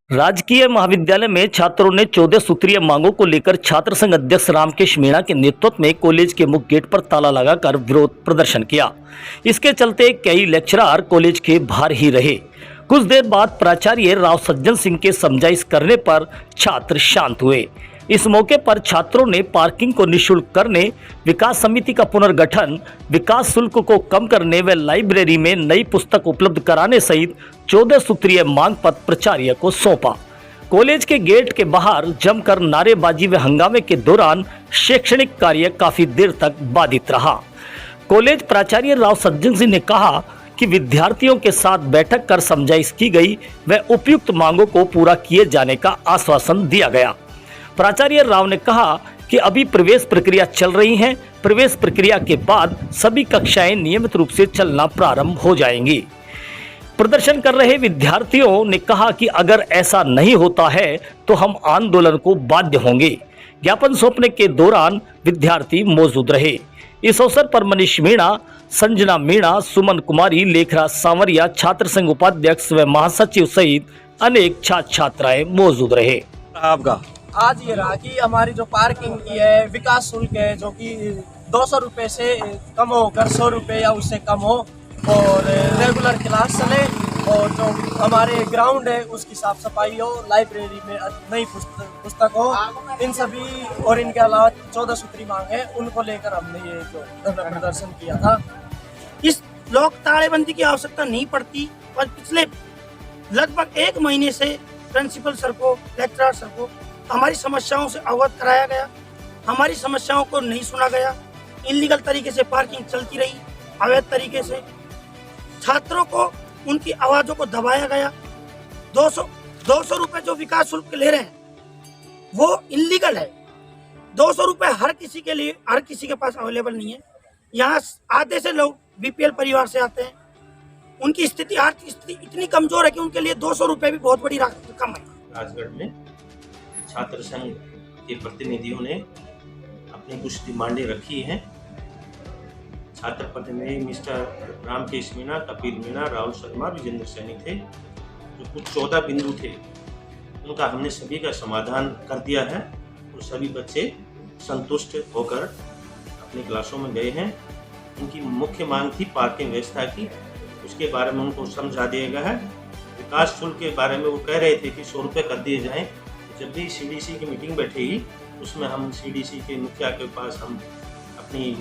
राजकीय महाविद्यालय में छात्रों ने 14 सूत्रीय मांगों को लेकर छात्र संघ अध्यक्ष रामकेश मीणा के नेतृत्व में कॉलेज के मुख्य गेट पर ताला लगाकर विरोध प्रदर्शन किया। इसके चलते कई लेक्चरर कॉलेज के बाहर ही रहे। कुछ देर बाद प्राचार्य राव सज्जन सिंह के समझाइश करने पर छात्र शांत हुए। इस मौके पर छात्रों ने पार्किंग को निःशुल्क करने, विकास समिति का पुनर्गठन, विकास शुल्क को कम करने व लाइब्रेरी में नई पुस्तक उपलब्ध कराने सहित 14 सूत्रीय मांग पत्र प्राचार्य को सौंपा। कॉलेज के गेट के बाहर जमकर नारेबाजी व हंगामे के दौरान शैक्षणिक कार्य काफी देर तक बाधित रहा। कॉलेज प्राचार्य राव सज्जन सिंह ने कहा कि विद्यार्थियों के साथ बैठक कर समझाइश की गई व उपयुक्त मांगों को पूरा किए जाने का आश्वासन दिया गया। प्राचार्य राव ने कहा कि अभी प्रवेश प्रक्रिया चल रही है। प्रवेश प्रक्रिया के बाद सभी कक्षाएं नियमित रूप से चलना प्रारंभ हो जाएंगी। प्रदर्शन कर रहे विद्यार्थियों ने कहा कि अगर ऐसा नहीं होता है तो हम आंदोलन को बाध्य होंगे। ज्ञापन सौंपने के दौरान विद्यार्थी मौजूद रहे। इस अवसर पर मनीष मीणा, संजना मीणा, सुमन कुमारी, लेखराज सांवरिया, छात्र संघ उपाध्यक्ष व महासचिव सहित अनेक छात्र छात्राएं मौजूद रहे। आपका आज ये रहा कि हमारी जो पार्किंग की है, विकास शुल्क है जो कि 200 रुपये से कम होकर 100 रुपये या उससे कम हो और रेगुलर क्लास चले और जो हमारे ग्राउंड है उसकी साफ सफाई हो, लाइब्रेरी में नई पुस्तक हो, इन सभी और इनके अलावा 14 सूत्री मांग है, उनको लेकर हमने ये जो धरना प्रदर्शन किया था। इस लॉक ताड़ेबंदी की आवश्यकता नहीं पड़ती और पिछले लगभग 1 महीने से प्रिंसिपल सर को, लेक्चरर सर को हमारी समस्याओं से अवगत कराया गया। हमारी समस्याओं को नहीं सुना गया। इलीगल तरीके से पार्किंग चलती रही, अवैध तरीके से छात्रों को उनकी आवाज़ों को दबाया गया। 200 रुपए जो विकास शुल्क ले रहे हैं वो इलीगल है। 200 रुपए हर किसी के लिए, हर किसी के पास अवेलेबल नहीं है। यहाँ आधे से लोग बीपीएल परिवार से आते हैं, उनकी स्थिति, आर्थिक स्थिति इतनी कमजोर है कि उनके लिए 200 रुपए भी बहुत बड़ी रकम है। राजगढ़ में छात्र संघ के प्रतिनिधियों ने अपनी कुछ डिमांडें रखी हैं। छात्र प्रतिनिधि मिस्टर रामकेश मीणा, कपिल मीणा, राहुल शर्मा, विजेंद्र सैनी थे। जो कुछ 14 बिंदु थे उनका हमने सभी का समाधान कर दिया है और सभी बच्चे संतुष्ट होकर अपनी क्लासों में गए हैं। उनकी मुख्य मांग थी पार्किंग व्यवस्था की, उसके बारे में उनको समझा दिया गया है। विकास शुल्क के बारे में वो कह रहे थे कि 100 रुपये कर दिए जाएँ। जब भी सीडीसी की मीटिंग बैठेगी उसमें हम सीडीसी के मुखिया के पास हम अपनी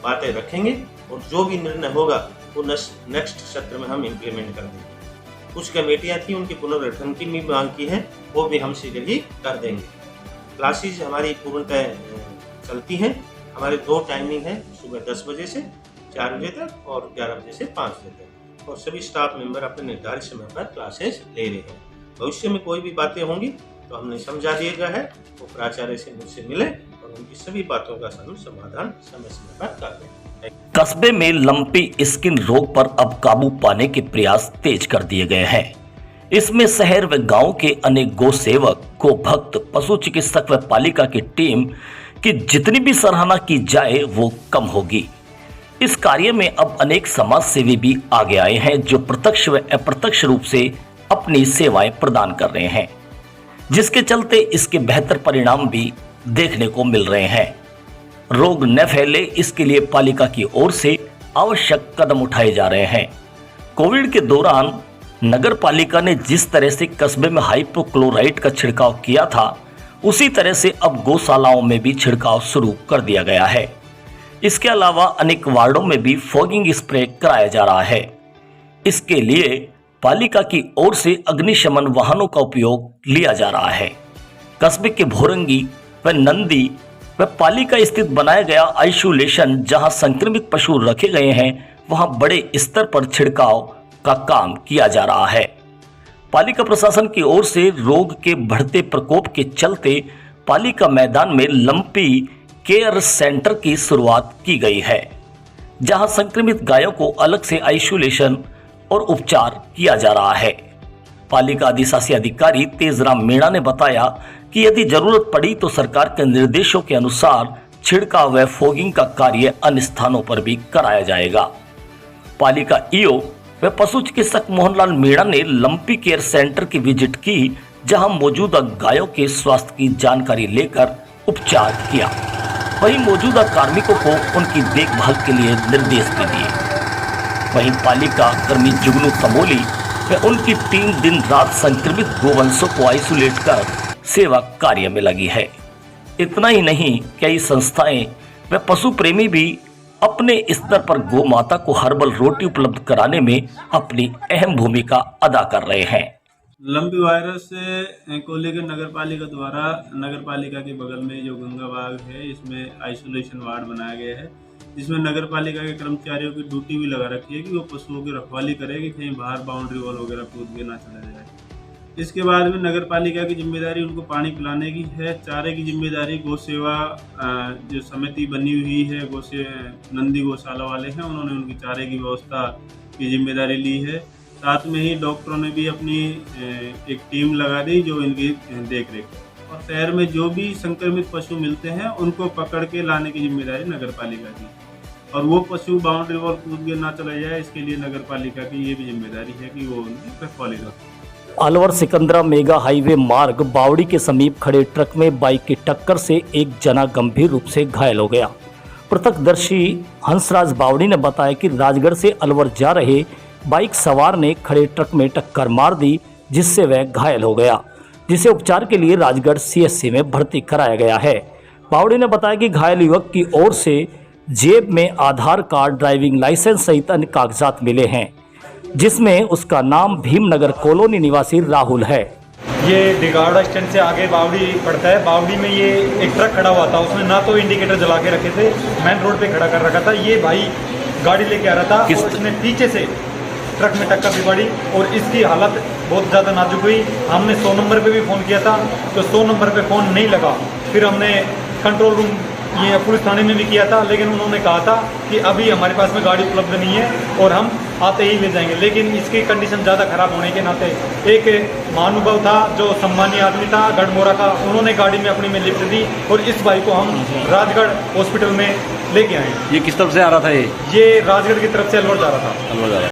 बातें रखेंगे और जो भी निर्णय होगा वो नेक्स्ट सत्र में हम इम्प्लीमेंट कर देंगे। कुछ कमेटियां थी उनके पुनर्गठन की भी मांग की है, वो भी हम शीघ्र ही कर देंगे। क्लासेज हमारी पूर्णतः चलती हैं। हमारे 2 टाइमिंग है, सुबह 10 बजे से 4 बजे तक और 11 बजे से 5 बजे तक, और सभी स्टाफ मेंबर अपने निर्धारित समय पर क्लासेस ले रहे हैं। भविष्य में कोई भी बातें होंगी तो हमने समझा दिया गया है, वो प्राचार्य से मुझसे मिले और उनकी सभी बातों का समाधान समय समय पर कर दें। कस्बे में लंपी स्किन रोग पर अब काबू पाने के प्रयास तेज कर दिए गए हैं। इसमें शहर व गांव के अनेक गौ सेवक, गो भक्त, पशु चिकित्सक व पालिका की टीम की जितनी भी सराहना की जाए वो कम होगी। इस कार्य में अब अनेक समाज सेवी भी आगे आए हैं जो प्रत्यक्ष व अप्रत्यक्ष रूप से अपनी सेवाएं प्रदान कर रहे हैं, जिसके चलते इसके बेहतर परिणाम भी देखने को मिल रहे हैं। रोग न फैले इसके लिए पालिका की ओर से आवश्यक कदम उठाए जा रहे हैं। कोविड के दौरान नगर पालिका ने जिस तरह से कस्बे में हाइपोक्लोराइट का छिड़काव किया था, उसी तरह से अब गौशालाओं में भी छिड़काव शुरू कर दिया गया है। इसके अलावा अनेक वार्डों में भी फॉगिंग स्प्रे कराया जा रहा है। इसके लिए पालिका की ओर से अग्निशमन वाहनों का उपयोग लिया जा रहा है। कस्बे के भोरंगी व नंदी व पालिका स्थित बनाया गया आइसोलेशन, जहां संक्रमित पशु रखे गए हैं, वहां बड़े स्तर पर छिड़काव का काम किया जा रहा है। पालिका प्रशासन की ओर से रोग के बढ़ते प्रकोप के चलते पालिका मैदान में लंपी केयर सेंटर की शुरुआत की गई है, जहां संक्रमित गायों को अलग से आइसोलेशन और उपचार किया जा रहा है। पालिका अधिशासी अधिकारी तेजराम मीणा ने बताया कि यदि जरूरत पड़ी तो सरकार के निर्देशों के अनुसार छिड़काव व फॉगिंग का कार्य अन्य स्थानों पर भी कराया जाएगा। पालिका ईओ व पशु चिकित्सक मोहनलाल मीणा ने लंपी केयर सेंटर की विजिट की, जहां मौजूदा गायों के स्वास्थ्य की जानकारी लेकर उपचार किया। वहीं मौजूदा कार्मिकों को उनकी देखभाल के लिए निर्देश भी दिए। वहीं पालिका कर्मी जुगनू तमोली व उनकी टीम दिन रात संक्रमित गोवंशों को आइसोलेट कर सेवा कार्य में लगी है। इतना ही नहीं, कई संस्थाएं व पशु प्रेमी भी अपने स्तर पर गौ माता को हर्बल रोटी उपलब्ध कराने में अपनी अहम भूमिका अदा कर रहे हैं। लंपी वायरस को लेकर नगर पालिका द्वारा नगर पालिका के बगल में जो गंगा बाग है, इसमें आइसोलेशन वार्ड बनाया गया है, जिसमें नगर पालिका के कर्मचारियों की ड्यूटी भी लगा रखी है कि वो पशुओं की रखवाली करें कि कहीं बाहर बाउंड्री वॉल वगैरह कूद के ना चला जाए। इसके बाद में नगर पालिका की जिम्मेदारी उनको पानी पिलाने की है। चारे की जिम्मेदारी गौ सेवा जो समिति बनी हुई है, नंदी गौशाला वाले हैं, उन्होंने उनकी चारे की व्यवस्था की जिम्मेदारी ली है। साथ में ही डॉक्टरों ने भी अपनी एक टीम लगा दी जो इनकी देख रेख। और शहर में जो भी संक्रमित पशु मिलते हैं उनको पकड़ के लाने की जिम्मेदारी नगर पालिका की, और वो पशु बाउंड्री वॉल कूद के ना चला जाए, इसके लिए नगर पालिका की ये भी जिम्मेदारी है कि वो उनकी रखवाली रखे। अलवर सिकंदरा मेगा हाईवे मार्ग बावड़ी के समीप खड़े ट्रक में बाइक की टक्कर से एक जना गंभीर रूप से घायल हो गया। प्रत्यक्षदर्शी हंसराज बावड़ी ने बताया कि राजगढ़ से अलवर जा रहे बाइक सवार ने खड़े ट्रक में टक्कर मार दी, जिससे वह घायल हो गया, जिसे उपचार के लिए राजगढ़ सीएचसी में भर्ती कराया गया है। बावड़ी ने बताया कि घायल युवक की ओर से जेब में आधार कार्ड, ड्राइविंग लाइसेंस सहित अन्य कागजात मिले हैं, जिसमें उसका नाम भीमनगर कॉलोनी निवासी राहुल है। ये डिगाड़ा स्टैंड से आगे बावड़ी पड़ता है। बावड़ी में ये एक ट्रक खड़ा हुआ था, उसने ना तो इंडिकेटर जला के रखे थे, मेन रोड पे खड़ा कर रखा था। ये भाई गाड़ी लेके आ रहा था और इसने पीछे से ट्रक में टक्कर भी पड़ी और इसकी हालत बहुत ज़्यादा नाजुक हुई। हमने 100 नंबर पे भी फ़ोन किया था, तो 100 नंबर पे फ़ोन नहीं लगा। फिर हमने कंट्रोल रूम ये पुलिस थाने में भी किया था, लेकिन उन्होंने कहा था कि अभी हमारे पास में गाड़ी उपलब्ध नहीं है और हम आते ही ले जाएंगे। लेकिन इसकी कंडीशन ज़्यादा ख़राब होने के नाते एक महानुभाव था जो सम्मानीय आदमी था गढ़मोरा का, उन्होंने गाड़ी में अपनी में लिफ्ट दी और इस भाई को हम राजगढ़ हॉस्पिटल में लेके आए। ये किस तरफ से आ रहा था? ये राजगढ़ की तरफ से अलवर जा रहा था।